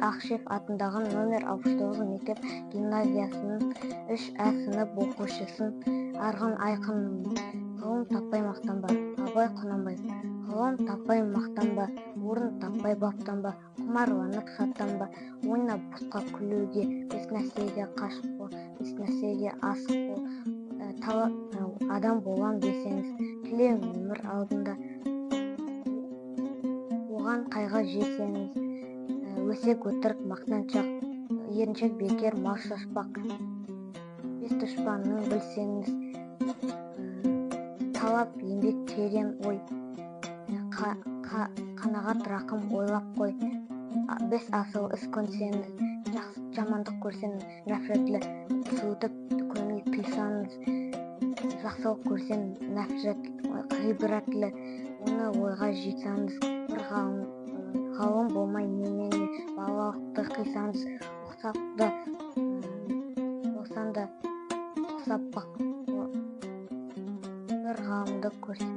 Ақшев атындағы номер 69 мектеп гимназиясының 3А сынып оқушысын. Арғын Айқынмын. Ғылым таппай мақтанба. Абай Құнанбаев. Ғылым таппай мақтанба, орын таппай баптанба, құмарланып шаттанба, ойна босқа күлуге, еш нәрсеге қашық бол, еш нәрсеге асық бол. Адам болам десеңіз, тілеу өмір алдында, оған қайғы жесеңіз, өсек өтірік мақтаншақ, еріншек бекер мал шашпақ. Бес дұшпанның білсеңіз, талап еңбек терең ой, қанағат рақым ойлап қой. Бес асыл іс көнсеңіз, жамандық көрсеңіз, нәпретлі суытып көңіл қисаңыз, жақсылық көрсең нәпрет ғибратлы, оны ойға жисаңыз, бір ғалым болмай немене балалықты қисаңыз, ұқсап бақ бір ғалымды көрсең.